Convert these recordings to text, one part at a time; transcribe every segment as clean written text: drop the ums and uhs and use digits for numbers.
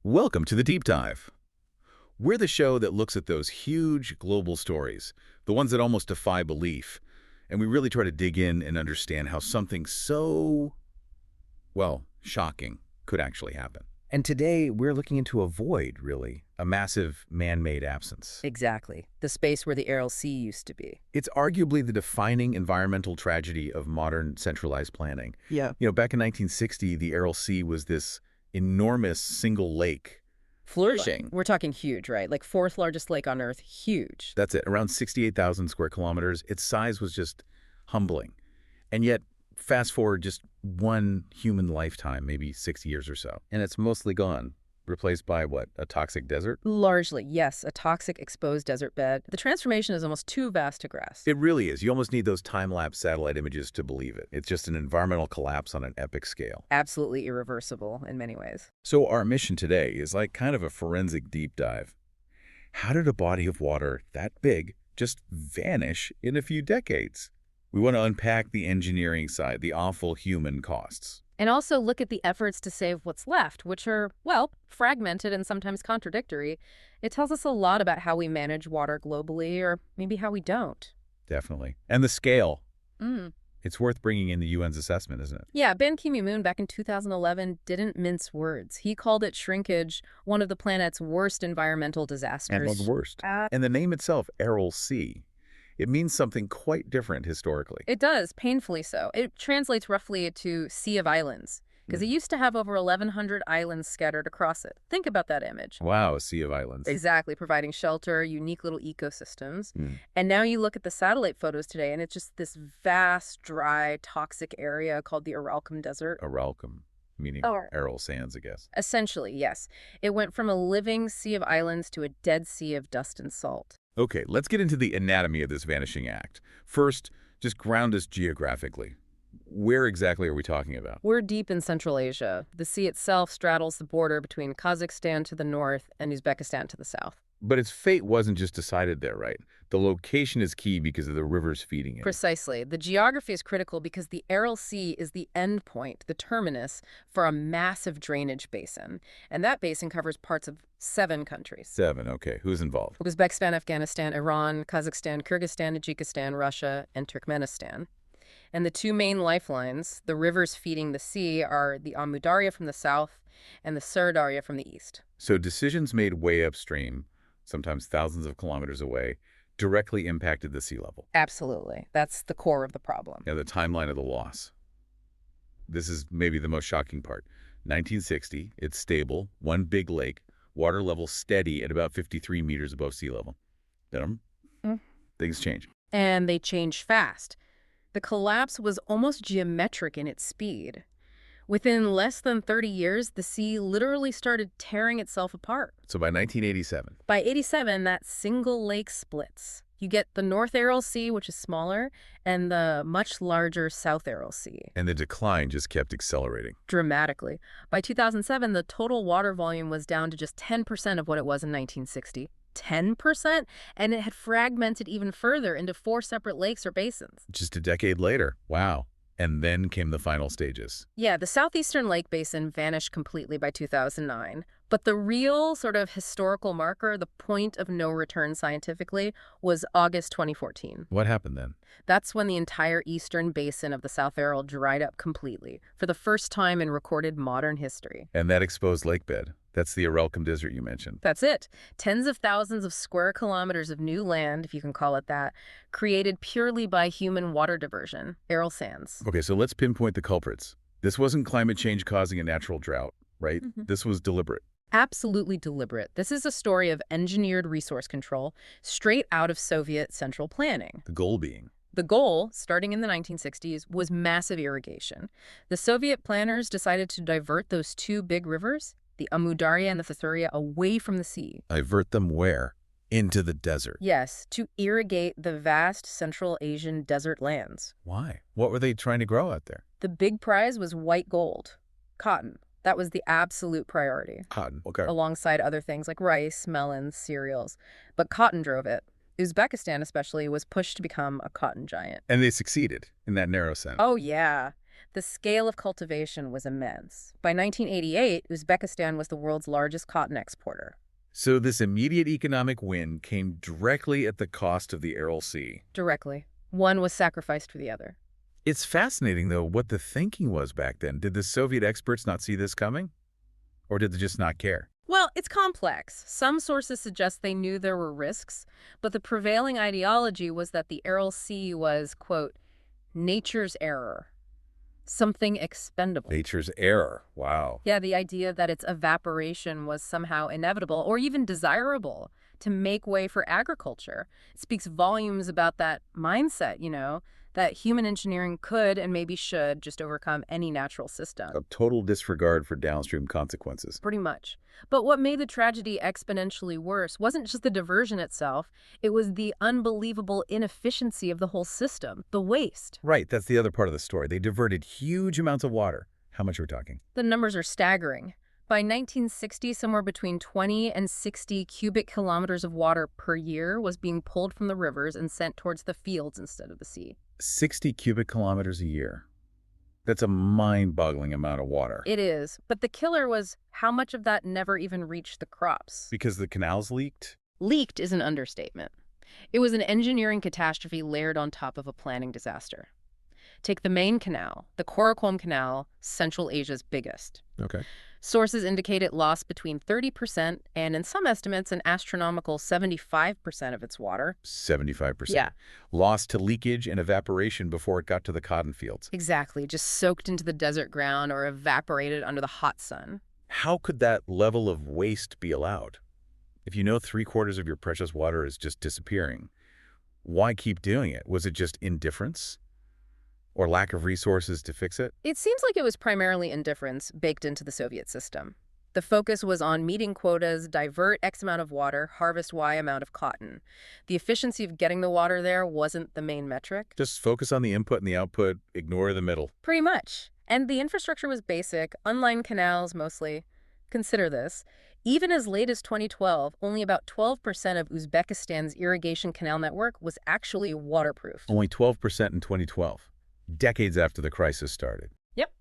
Welcome to the Deep Dive. We're the show that looks at those huge global stories, the ones that almost defy belief, and we really try to dig in and understand how something so, well, shocking could actually happen. And today, we're looking into a void, really, a massive man-made absence. Exactly. The space where the Aral Sea used to be. It's arguably the defining environmental tragedy of modern centralized planning. Yeah. Back in 1960, the Aral Sea was this enormous single lake. Flourishing. We're talking huge, right? Like fourth largest lake on Earth. Huge. That's it, around 68,000 square kilometers. Its size was just humbling. And yet, fast forward just one human lifetime, maybe 6 years or so, and it's mostly gone, replaced by what, a toxic desert? Largely, yes, a toxic exposed desert bed. The transformation is almost too vast to grasp. It really is. You almost need those time-lapse satellite images to believe it. It's just an environmental collapse on an epic scale. Absolutely irreversible in many ways. So our mission today is like kind of a forensic deep dive. How did a body of water that big just vanish in a few decades? We want to unpack the engineering side, the awful human costs. And also look at the efforts to save what's left, which are, well, fragmented and sometimes contradictory. It tells us a lot about how we manage water globally, or maybe how we don't. Definitely. And the scale. It's worth bringing in the UN's assessment, isn't it? Yeah, Ban Ki-moon back in 2011 didn't mince words. He called it shrinkage one of the planet's worst environmental disasters. And the worst. And the name itself, Aral Sea, it means something quite different historically. It does, painfully so. It translates roughly to Sea of Islands, because it used to have over 1,100 islands scattered across it. Think about that image. Wow, a sea of islands. Exactly, providing shelter, unique little ecosystems. And now you look at the satellite photos today, and it's just this vast, dry, toxic area called the Aralcom Desert. Aralcom, meaning Aral Sands, I guess. Essentially, yes. It went from a living sea of islands to a dead sea of dust and salt. Okay, let's get into the anatomy of this vanishing act. First, just ground us geographically. Where exactly are we talking about? We're deep in Central Asia. The sea itself straddles the border between Kazakhstan to the north and Uzbekistan to the south. But its fate wasn't just decided there, right? The location is key because of the rivers feeding it. Precisely. The geography is critical because the Aral Sea is the end point, the terminus, for a massive drainage basin. And that basin covers parts of 7 countries. 7, okay. Who's involved? Uzbekistan, Afghanistan, Iran, Kazakhstan, Kyrgyzstan, Tajikistan, Russia, and Turkmenistan. And the 2 main lifelines, the rivers feeding the sea, are the Amu Darya from the south and the Sur Darya from the east. So decisions made way upstream, sometimes thousands of kilometers away, directly impacted the sea level. Absolutely. That's the core of the problem. Yeah, the timeline of the loss. This is maybe the most shocking part. 1960, it's stable, one big lake, water level steady at about 53 meters above sea level. Then things change. And they change fast. The collapse was almost geometric in its speed. Within less than 30 years, the sea literally started tearing itself apart. So by 1987. By 87, that single lake splits. You get the North Aral Sea, which is smaller, and the much larger South Aral Sea. And the decline just kept accelerating. Dramatically. By 2007, the total water volume was down to just 10% of what it was in 1960. 10%? And it had fragmented even further into 4 separate lakes or basins. Just a decade later. Wow. And then came the final stages. Yeah, the southeastern lake basin vanished completely by 2009. But the real sort of historical marker, the point of no return scientifically, was August 2014. What happened then? That's when the entire eastern basin of the South Aral dried up completely, for the first time in recorded modern history. And that exposed lake bed. That's the Aralcom Desert you mentioned. That's it. Tens of thousands of square kilometers of new land, if you can call it that, created purely by human water diversion, Aral Sands. Okay, so let's pinpoint the culprits. This wasn't climate change causing a natural drought, right? This was deliberate. Absolutely deliberate. This is a story of engineered resource control straight out of Soviet central planning. The goal being? The goal, starting in the 1960s, was massive irrigation. The Soviet planners decided to divert those 2 big rivers, the Amu Darya and the Thathuria, away from the sea. Divert them where? Into the desert. Yes, to irrigate the vast Central Asian desert lands. Why? What were they trying to grow out there? The big prize was white gold, cotton. That was the absolute priority. Cotton, okay. Alongside other things like rice, melons, cereals. But cotton drove it. Uzbekistan especially was pushed to become a cotton giant. And they succeeded in that narrow sense. Oh, yeah. The scale of cultivation was immense. By 1988, Uzbekistan was the world's largest cotton exporter. So this immediate economic win came directly at the cost of the Aral Sea. Directly. One was sacrificed for the other. It's fascinating, though, what the thinking was back then. Did the Soviet experts not see this coming? Or did they just not care? Well, it's complex. Some sources suggest they knew there were risks, but the prevailing ideology was that the Aral Sea was, quote, nature's error, something expendable. Nature's error. Wow. Yeah, the idea that its evaporation was somehow inevitable or even desirable to make way for agriculture. It speaks volumes about that mindset, that human engineering could and maybe should just overcome any natural system. A total disregard for downstream consequences. Pretty much. But what made the tragedy exponentially worse wasn't just the diversion itself, it was the unbelievable inefficiency of the whole system, the waste. Right, that's the other part of the story. They diverted huge amounts of water. How much are we talking? The numbers are staggering. By 1960, somewhere between 20 and 60 cubic kilometers of water per year was being pulled from the rivers and sent towards the fields instead of the sea. 60 cubic kilometers a year. That's a mind-boggling amount of water. It is, but the killer was how much of that never even reached the crops. Because the canals leaked? Leaked is an understatement. It was an engineering catastrophe layered on top of a planning disaster. Take the main canal, the Karakoram Canal, Central Asia's biggest. Okay. Sources indicate it lost between 30% and, in some estimates, an astronomical 75% of its water. 75%. Yeah. Lost to leakage and evaporation before it got to the cotton fields. Exactly, just soaked into the desert ground or evaporated under the hot sun. How could that level of waste be allowed? If you know 3/4 of your precious water is just disappearing, why keep doing it? Was it just indifference? Or lack of resources to fix it? It seems like it was primarily indifference baked into the Soviet system. The focus was on meeting quotas, divert X amount of water, harvest Y amount of cotton. The efficiency of getting the water there wasn't the main metric. Just focus on the input and the output, ignore the middle. Pretty much. And the infrastructure was basic, unlined canals mostly. Consider this. Even as late as 2012, only about 12% of Uzbekistan's irrigation canal network was actually waterproof. Only 12% in 2012. Decades after the crisis started. Yep.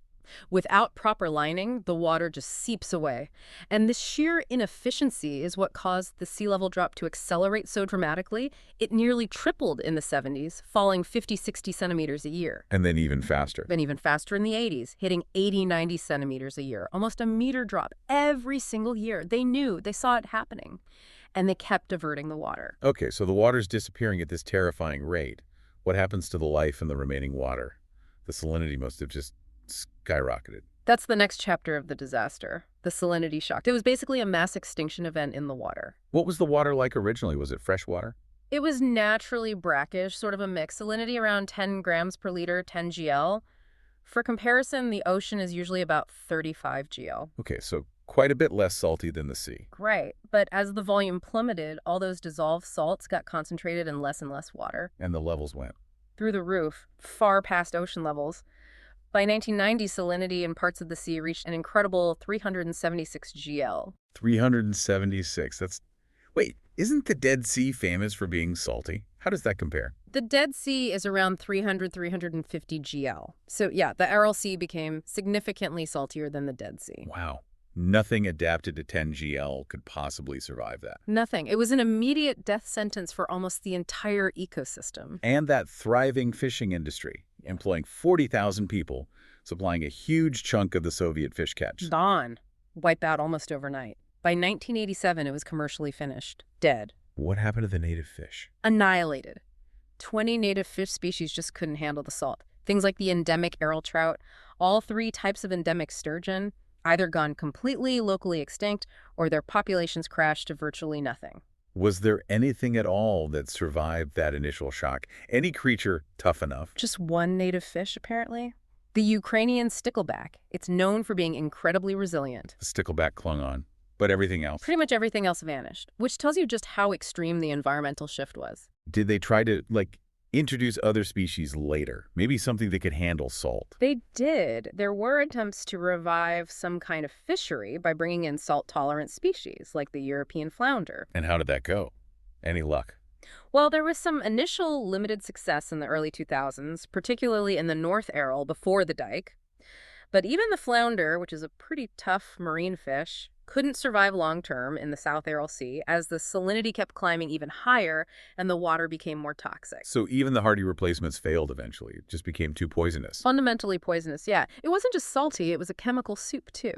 Without proper lining, the water just seeps away. And this sheer inefficiency is what caused the sea level drop to accelerate so dramatically. It nearly tripled in the 70s, falling 50, 60 centimeters a year. And then even faster. Then even faster in the 80s, hitting 80, 90 centimeters a year. Almost a meter drop every single year. They knew, they saw it happening. And they kept diverting the water. Okay, so the water's disappearing at this terrifying rate. What happens to the life in the remaining water? The salinity must have just skyrocketed. That's the next chapter of the disaster, the salinity shock. It was basically a mass extinction event in the water. What was the water like originally? Was it fresh water? It was naturally brackish, sort of a mix. Salinity around 10 grams per liter, 10 GL. For comparison, the ocean is usually about 35 GL. Okay, so quite a bit less salty than the sea. Right, but as the volume plummeted, all those dissolved salts got concentrated in less and less water. And the levels went. Through the roof, far past ocean levels. By 1990, salinity in parts of the sea reached an incredible 376 GL. 376. Wait, isn't the Dead Sea famous for being salty? How does that compare? The Dead Sea is around 300, 350 GL. So yeah, the Aral Sea became significantly saltier than the Dead Sea. Wow. Nothing adapted to 10 GL could possibly survive that. Nothing. It was an immediate death sentence for almost the entire ecosystem. And that thriving fishing industry, employing 40,000 people, supplying a huge chunk of the Soviet fish catch. Gone. Wipe out almost overnight. By 1987, it was commercially finished. Dead. What happened to the native fish? Annihilated. 20 native fish species just couldn't handle the salt. Things like the endemic Aral trout, all 3 types of endemic sturgeon, either gone completely locally extinct or their populations crashed to virtually nothing. Was there anything at all that survived that initial shock? Any creature tough enough? Just one native fish, apparently. The Ukrainian stickleback. It's known for being incredibly resilient. The stickleback clung on, but everything else? Pretty much everything else vanished, which tells you just how extreme the environmental shift was. Did they try to, introduce other species later? Maybe something that could handle salt? They did. There were attempts to revive some kind of fishery by bringing in salt-tolerant species, like the European flounder. And how did that go? Any luck? Well, there was some initial limited success in the early 2000s, particularly in the North Aral before the dike. But even the flounder, which is a pretty tough marine fish, couldn't survive long term in the South Aral Sea as the salinity kept climbing even higher and the water became more toxic. So even the hardy replacements failed eventually. It just became too poisonous. Fundamentally poisonous, yeah. It wasn't just salty, it was a chemical soup, too.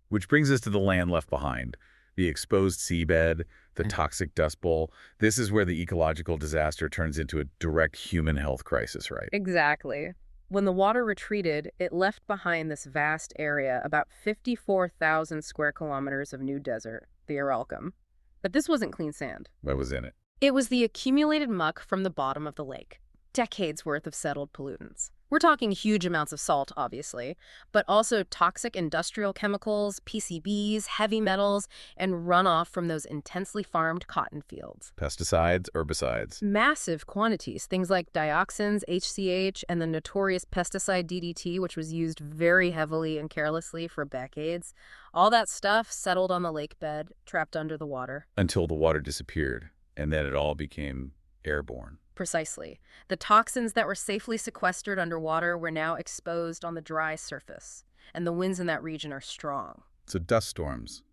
Which brings us to the land left behind. The exposed seabed, the toxic dust bowl. This is where the ecological disaster turns into a direct human health crisis, right? Exactly. When the water retreated, it left behind this vast area, about 54,000 square kilometers of new desert, the Aralcum. But this wasn't clean sand. What was in it? It was the accumulated muck from the bottom of the lake. Decades worth of settled pollutants. We're talking huge amounts of salt, obviously, but also toxic industrial chemicals, PCBs, heavy metals, and runoff from those intensely farmed cotton fields. Pesticides, herbicides. Massive quantities, things like dioxins, HCH, and the notorious pesticide DDT, which was used very heavily and carelessly for decades. All that stuff settled on the lake bed, trapped under the water. Until the water disappeared, and then it all became airborne. Precisely. The toxins that were safely sequestered underwater were now exposed on the dry surface, and the winds in that region are strong. So dust storms,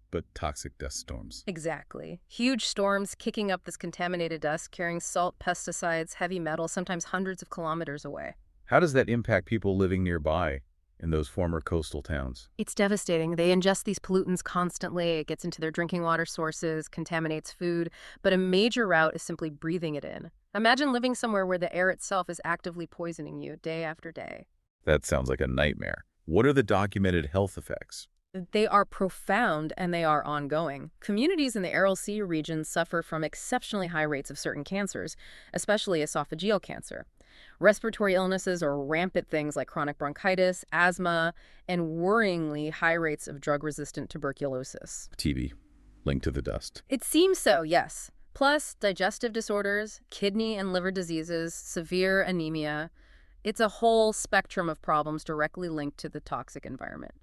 but toxic dust storms. Exactly. Huge storms kicking up this contaminated dust, carrying salt, pesticides, heavy metals, sometimes hundreds of kilometers away. How does that impact people living nearby in those former coastal towns? It's devastating. They ingest these pollutants constantly. It gets into their drinking water sources, contaminates food, but a major route is simply breathing it in. Imagine living somewhere where the air itself is actively poisoning you day after day. That sounds like a nightmare. What are the documented health effects? They are profound and they are ongoing. Communities in the Aral Sea region suffer from exceptionally high rates of certain cancers, especially esophageal cancer. Respiratory illnesses are rampant, things like chronic bronchitis, asthma, and worryingly high rates of drug-resistant tuberculosis. TB, linked to the dust. It seems so, yes. Plus, digestive disorders, kidney and liver diseases, severe anemia. It's a whole spectrum of problems directly linked to the toxic environment.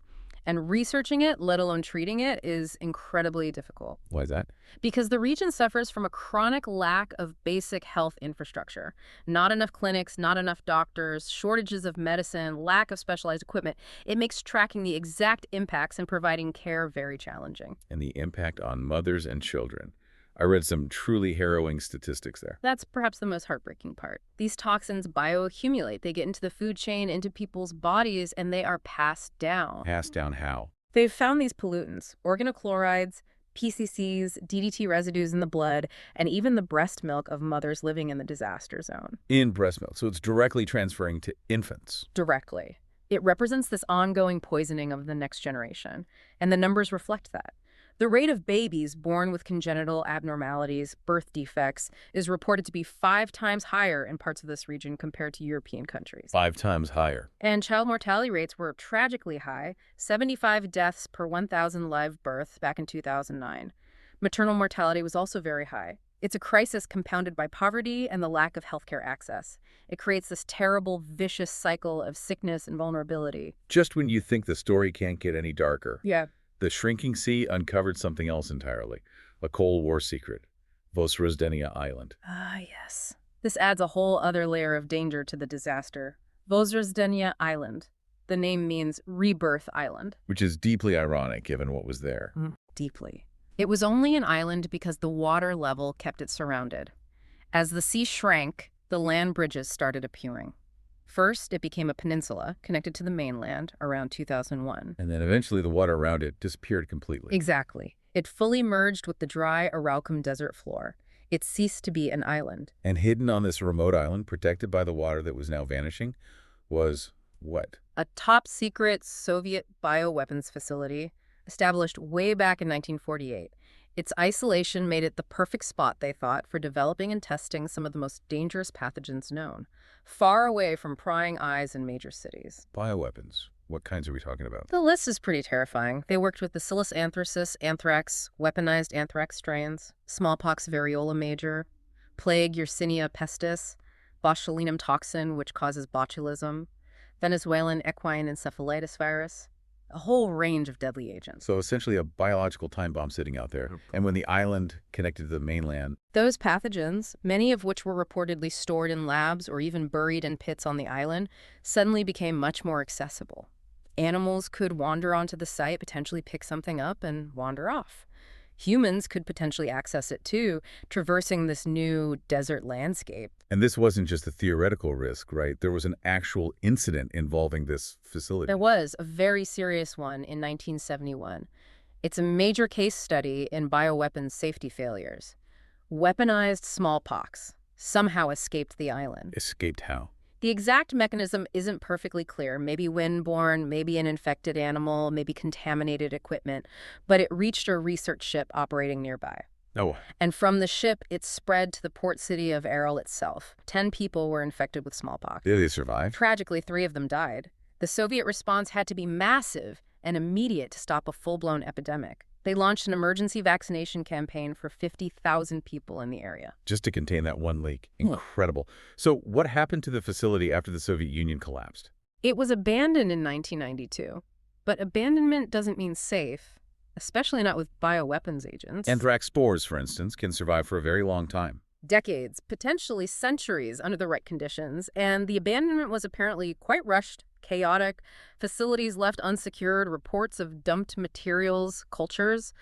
And researching it, let alone treating it, is incredibly difficult. Why is that? Because the region suffers from a chronic lack of basic health infrastructure. Not enough clinics, not enough doctors, shortages of medicine, lack of specialized equipment. It makes tracking the exact impacts and providing care very challenging. And the impact on mothers and children. I read some truly harrowing statistics there. That's perhaps the most heartbreaking part. These toxins bioaccumulate. They get into the food chain, into people's bodies, and they are passed down. Passed down how? They've found these pollutants, organochlorides, PCCs, DDT residues in the blood, and even the breast milk of mothers living in the disaster zone. In breast milk. So it's directly transferring to infants. Directly. It represents this ongoing poisoning of the next generation, and the numbers reflect that. The rate of babies born with congenital abnormalities, birth defects, is reported to be 5 times higher in parts of this region compared to European countries. 5 times higher. And child mortality rates were tragically high, 75 deaths per 1,000 live births back in 2009. Maternal mortality was also very high. It's a crisis compounded by poverty and the lack of healthcare access. It creates this terrible, vicious cycle of sickness and vulnerability. Just when you think the story can't get any darker. Yeah. The shrinking sea uncovered something else entirely, a Cold War secret, Vozrozhdenia Island. Ah, yes. This adds a whole other layer of danger to the disaster. Vozrozhdenia Island. The name means rebirth island. Which is deeply ironic given what was there. Deeply. It was only an island because the water level kept it surrounded. As the sea shrank, the land bridges started appearing. First, it became a peninsula connected to the mainland around 2001. And then eventually the water around it disappeared completely. Exactly. It fully merged with the dry Aralcum desert floor. It ceased to be an island. And hidden on this remote island, protected by the water that was now vanishing, was what? A top-secret Soviet bioweapons facility established way back in 1948. Its isolation made it the perfect spot, they thought, for developing and testing some of the most dangerous pathogens known, far away from prying eyes in major cities. Bioweapons. What kinds are we talking about? The list is pretty terrifying. They worked with Bacillus anthracis, anthrax, weaponized anthrax strains, smallpox variola major, plague Yersinia pestis, botulinum toxin, which causes botulism, Venezuelan equine encephalitis virus. a whole range of deadly agents. So essentially a biological time bomb sitting out there. Yep. And when the island connected to the mainland, Those pathogens, many of which were reportedly stored in labs or even buried in pits on the island, suddenly became much more accessible. Animals could wander onto the site, potentially pick something up, and wander off. Humans could potentially access it too, traversing this new desert landscape. and this wasn't just a theoretical risk, right? There was an actual incident involving this facility. There was a very serious one in 1971. It's a major case study in bioweapons safety failures. Weaponized smallpox somehow escaped the island. Escaped how? The exact mechanism isn't perfectly clear. Maybe windborne, maybe an infected animal, maybe contaminated equipment, but it reached a research ship operating nearby. Oh, And from the ship, it spread to the port city of Aral itself. 10 people were infected with smallpox. did they survive? Tragically, 3 of them died. The Soviet response had to be massive and immediate to stop a full-blown epidemic. They launched an emergency vaccination campaign for 50,000 people in the area. Just to contain that one leak. Incredible. So what happened to the facility after the Soviet Union collapsed? It was abandoned in 1992, but abandonment doesn't mean safe, especially not with bioweapons agents. Anthrax spores, for instance, can survive for a very long time. Decades, potentially centuries under the right conditions, and the abandonment was apparently quite rushed, chaotic, facilities left unsecured, reports of dumped materials, cultures.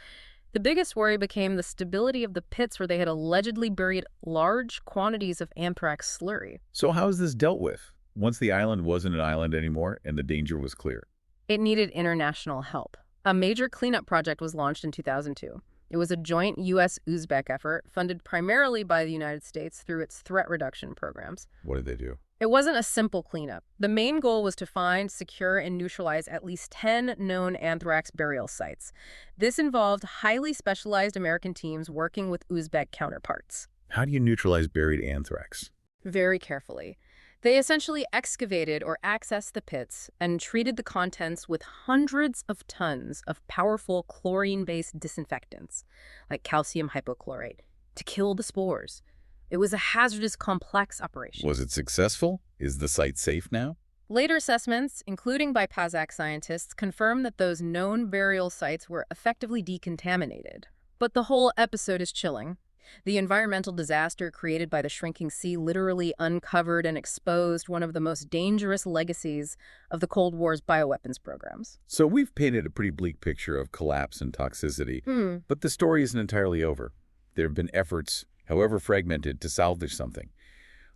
The biggest worry became the stability of the pits where they had allegedly buried large quantities of anthrax slurry. So how is this dealt with? Once the island wasn't an island anymore and the danger was clear. It needed international help. A major cleanup project was launched in 2002. It was a joint U.S.-Uzbek effort funded primarily by the United States through its threat reduction programs. What did they do? It wasn't a simple cleanup. The main goal was to find, secure, and neutralize at least 10 known anthrax burial sites. This involved highly specialized American teams working with Uzbek counterparts. How do you neutralize buried anthrax? Very carefully. They essentially excavated or accessed the pits and treated the contents with hundreds of tons of powerful chlorine-based disinfectants, like calcium hypochlorite, to kill the spores. It was a hazardous, complex operation. Was it successful? Is the site safe now? Later assessments, including by Kazakh scientists, confirmed that those known burial sites were effectively decontaminated. But the whole episode is chilling. The environmental disaster created by the shrinking sea literally uncovered and exposed one of the most dangerous legacies of the Cold War's bioweapons programs. So we've painted a pretty bleak picture of collapse and toxicity, but the story isn't entirely over. There have been efforts, however fragmented, to salvage something.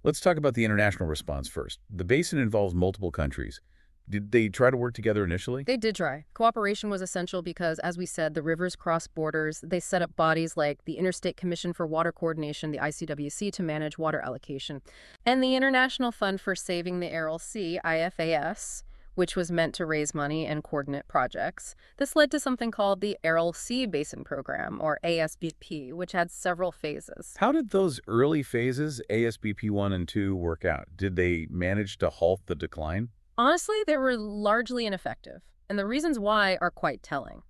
Let's talk about the international response first. The basin involves multiple countries. Did they try to work together initially? They did try. Cooperation was essential because, as we said, the rivers cross borders. They set up bodies like the Interstate Commission for Water Coordination, the ICWC, to manage water allocation, and the International Fund for Saving the Aral Sea, IFAS, which was meant to raise money and coordinate projects. This led to something called the Aral Sea Basin Program, or ASBP, which had several phases. How did those early phases, ASBP 1 and 2, work out? Did they manage to halt the decline? Honestly, they were largely ineffective, and the reasons why are quite telling.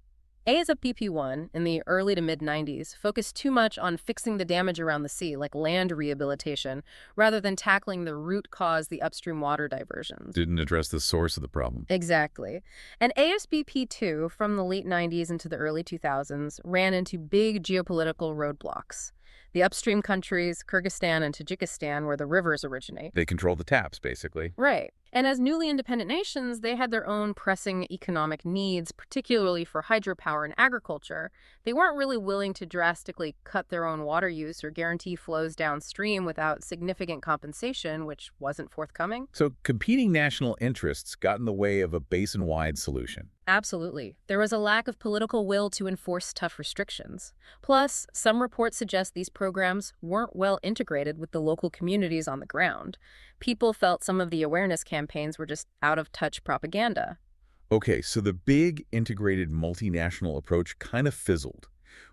ASBP1 in the early to mid-90s focused too much on fixing the damage around the sea, like land rehabilitation, rather than tackling the root cause, the upstream water diversions. Didn't address the source of the problem. Exactly. And ASBP2, from the late 90s into the early 2000s, ran into big geopolitical roadblocks. The upstream countries, Kyrgyzstan and Tajikistan, where the rivers originate. They controlled the taps, basically. Right. And as newly independent nations, they had their own pressing economic needs, particularly for hydropower and agriculture. They weren't really willing to drastically cut their own water use or guarantee flows downstream without significant compensation, which wasn't forthcoming. So competing national interests got in the way of a basin-wide solution. Absolutely. There was a lack of political will to enforce tough restrictions. Plus, some reports suggest these programs weren't well integrated with the local communities on the ground. People felt some of the awareness campaigns were just out-of-touch propaganda. Okay, so the big integrated multinational approach kind of fizzled,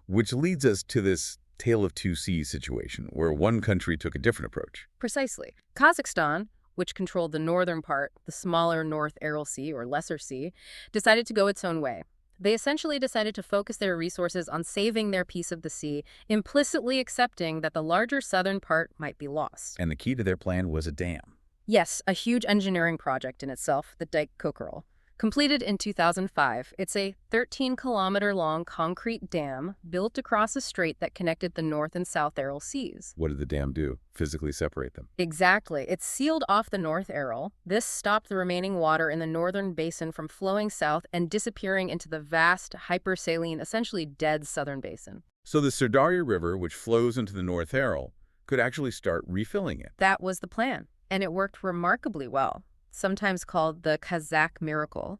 which leads us to this tale of two seas situation, where one country took a different approach. Precisely. Kazakhstan, which controlled the northern part, the smaller North Aral Sea or Lesser Sea, decided to go its own way. They essentially decided to focus their resources on saving their piece of the sea, implicitly accepting that the larger southern part might be lost. And the key to their plan was a dam. Yes, a huge engineering project in itself, the Dike Kokerel. Completed in 2005, it's a 13-kilometer-long concrete dam built across a strait that connected the North and South Aral Seas. What did the dam do? Physically separate them? Exactly. It sealed off the North Aral. This stopped the remaining water in the northern basin from flowing south and disappearing into the vast, hypersaline, essentially dead southern basin. So the Sirdarya River, which flows into the North Aral, could actually start refilling it. That was the plan, and it worked remarkably well, sometimes called the Kazakh miracle.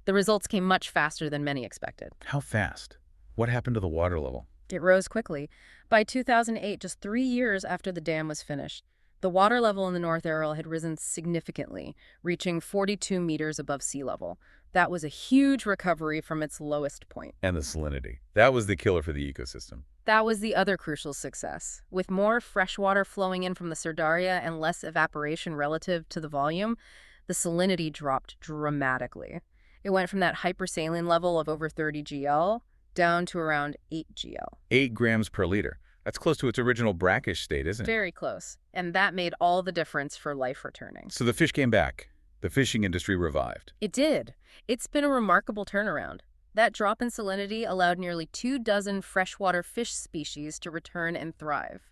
The results came much faster than many expected. How fast? What happened to the water level? It rose quickly. By 2008, just 3 years after the dam was finished, the water level in the North Aral had risen significantly, reaching 42 meters above sea level. That was a huge recovery from its lowest point. And the salinity. That was the killer for the ecosystem. That was the other crucial success. With more fresh water flowing in from the Sirdarya and less evaporation relative to the volume, the salinity dropped dramatically. It went from that hypersaline level of over 30 GL down to around 8 GL. 8 grams per liter. That's close to its original brackish state, isn't it? Very close. And that made all the difference for life returning. So the fish came back. The fishing industry revived. It did. It's been a remarkable turnaround. That drop in salinity allowed nearly 24 freshwater fish species to return and thrive.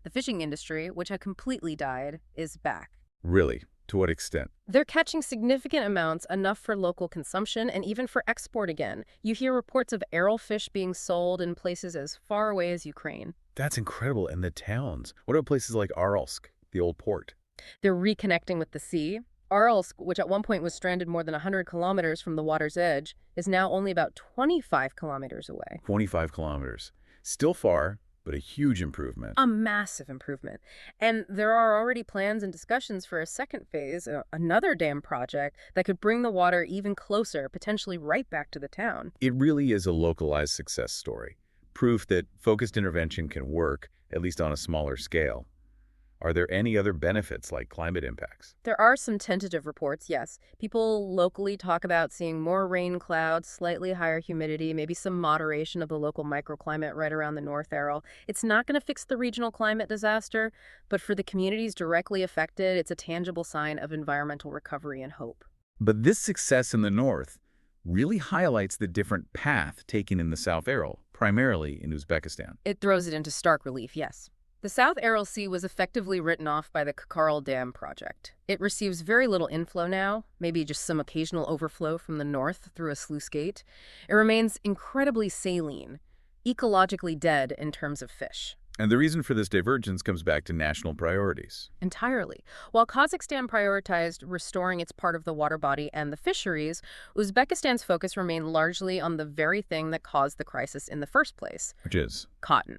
The fishing industry, which had completely died, is back. Really? To what extent? They're catching significant amounts, enough for local consumption and even for export again. You hear reports of Aral fish being sold in places as far away as Ukraine. That's incredible. And the towns? What about places like Aralsk, the old port? They're reconnecting with the sea. Aralsk, which at one point was stranded more than 100 kilometers from the water's edge, is now only about 25 kilometers away. 25 kilometers. Still far, but a huge improvement. A massive improvement. And there are already plans and discussions for a second phase, another dam project that could bring the water even closer, potentially right back to the town. It really is a localized success story. Proof that focused intervention can work, at least on a smaller scale. Are there any other benefits like climate impacts? There are some tentative reports, yes. People locally talk about seeing more rain clouds, slightly higher humidity, maybe some moderation of the local microclimate right around the North Aral. It's not going to fix the regional climate disaster, but for the communities directly affected, it's a tangible sign of environmental recovery and hope. But this success in the north really highlights the different path taken in the South Aral, primarily in Uzbekistan. It throws it into stark relief, yes. The South Aral Sea was effectively written off by the Aral Dam project. It receives very little inflow now, maybe just some occasional overflow from the north through a sluice gate. It remains incredibly saline, ecologically dead in terms of fish. And the reason for this divergence comes back to national priorities. Entirely. While Kazakhstan prioritized restoring its part of the water body and the fisheries, Uzbekistan's focus remained largely on the very thing that caused the crisis in the first place. Which is? Cotton.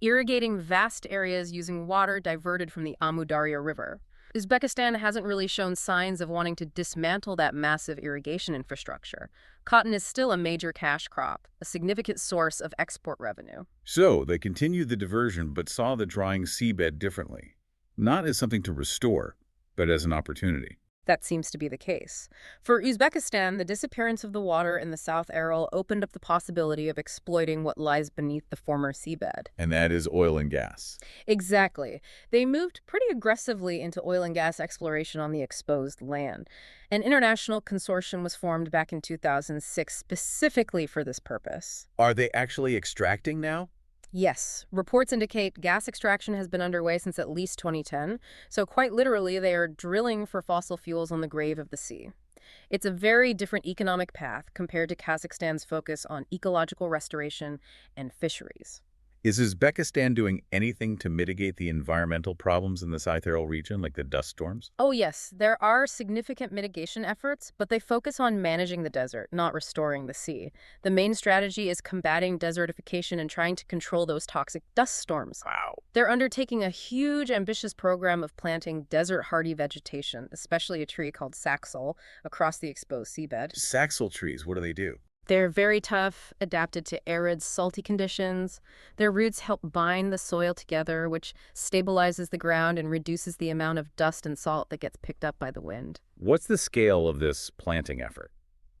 Irrigating vast areas using water diverted from the Amu Darya River. Uzbekistan hasn't really shown signs of wanting to dismantle that massive irrigation infrastructure. Cotton is still a major cash crop, a significant source of export revenue. So they continued the diversion but saw the drying seabed differently. Not as something to restore, but as an opportunity. That seems to be the case. For Uzbekistan, the disappearance of the water in the South Aral opened up the possibility of exploiting what lies beneath the former seabed. And that is oil and gas. Exactly. They moved pretty aggressively into oil and gas exploration on the exposed land. An international consortium was formed back in 2006 specifically for this purpose. Are they actually extracting now? Yes. Reports indicate gas extraction has been underway since at least 2010, so quite literally they are drilling for fossil fuels on the grave of the sea. It's a very different economic path compared to Kazakhstan's focus on ecological restoration and fisheries. Is Uzbekistan doing anything to mitigate the environmental problems in the South Aral region, like the dust storms? Oh yes, there are significant mitigation efforts, but they focus on managing the desert, not restoring the sea. The main strategy is combating desertification and trying to control those toxic dust storms. Wow. They're undertaking a huge, ambitious program of planting desert-hardy vegetation, especially a tree called saxel, across the exposed seabed. Saxel trees, what do they do? They're very tough, adapted to arid, salty conditions. Their roots help bind the soil together, which stabilizes the ground and reduces the amount of dust and salt that gets picked up by the wind. What's the scale of this planting effort?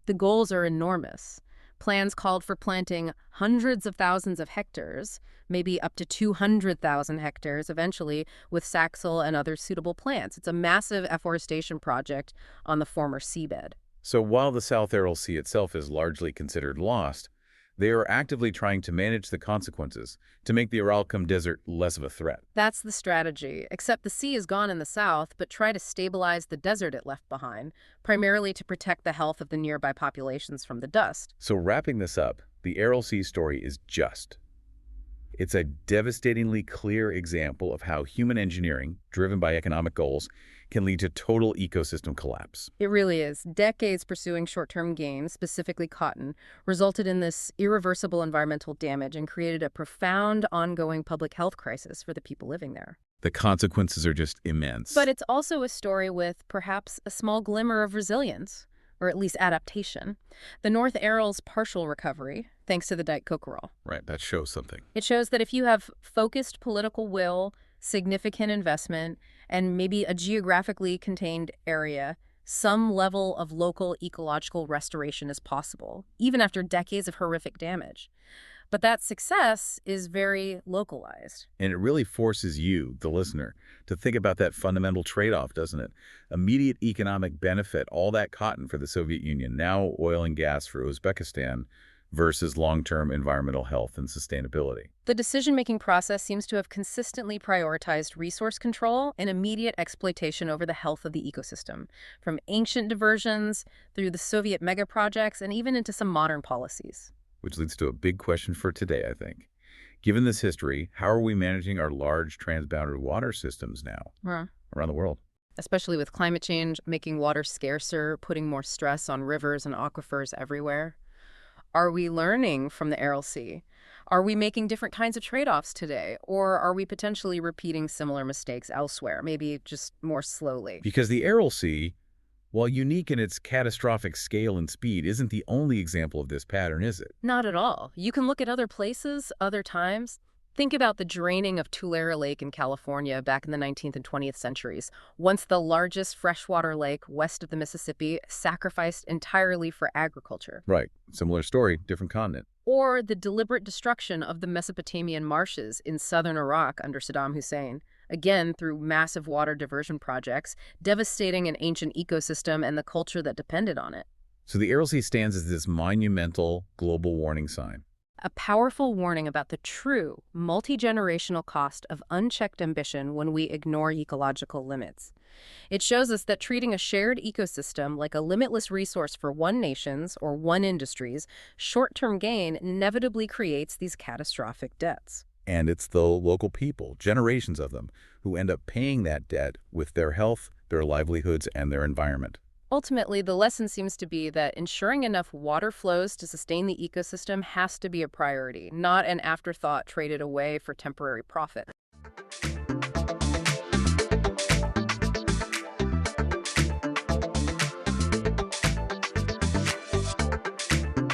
The goals are enormous. Plans called for planting hundreds of thousands of hectares, maybe up to 200,000 hectares eventually, with saxel and other suitable plants. It's a massive afforestation project on the former seabed. So while the South Aral Sea itself is largely considered lost, they are actively trying to manage the consequences to make the Aralcum Desert less of a threat. That's the strategy, except the sea is gone in the south, but try to stabilize the desert it left behind, primarily to protect the health of the nearby populations from the dust. So wrapping this up, the Aral Sea story is just. It's a devastatingly clear example of how human engineering, driven by economic goals, can lead to total ecosystem collapse. It really is. Decades pursuing short-term gains, specifically cotton, resulted in this irreversible environmental damage and created a profound, ongoing public health crisis for the people living there. The consequences are just immense. But it's also a story with perhaps a small glimmer of resilience, or at least adaptation. The North Aral's partial recovery, thanks to the Dike Kokerol. Right, that shows something. It shows that if you have focused political will, significant investment, and maybe a geographically contained area, some level of local ecological restoration is possible, even after decades of horrific damage. But that success is very localized. And it really forces you, the listener, to think about that fundamental trade-off, doesn't it? Immediate economic benefit, all that cotton for the Soviet Union, now oil and gas for Uzbekistan, versus long-term environmental health and sustainability. The decision-making process seems to have consistently prioritized resource control and immediate exploitation over the health of the ecosystem, from ancient diversions through the Soviet megaprojects and even into some modern policies. Which leads to a big question for today, I think. Given this history, how are we managing our large transboundary water systems now around the world? Especially with climate change, making water scarcer, putting more stress on rivers and aquifers everywhere. Are we learning from the Aral Sea? Are we making different kinds of trade-offs today? Or are we potentially repeating similar mistakes elsewhere, maybe just more slowly? Because the Aral Sea, while unique in its catastrophic scale and speed, isn't the only example of this pattern, is it? Not at all. You can look at other places, other times. Think about the draining of Tulare Lake in California back in the 19th and 20th centuries, once the largest freshwater lake west of the Mississippi, sacrificed entirely for agriculture. Right. Similar story, different continent. Or the deliberate destruction of the Mesopotamian marshes in southern Iraq under Saddam Hussein, again through massive water diversion projects, devastating an ancient ecosystem and the culture that depended on it. So the Aral Sea stands as this monumental global warning sign. A powerful warning about the true, multi-generational cost of unchecked ambition when we ignore ecological limits. It shows us that treating a shared ecosystem like a limitless resource for one nation's or one industry's short-term gain inevitably creates these catastrophic debts. And it's the local people, generations of them, who end up paying that debt with their health, their livelihoods, and their environment. Ultimately, the lesson seems to be that ensuring enough water flows to sustain the ecosystem has to be a priority, not an afterthought traded away for temporary profit.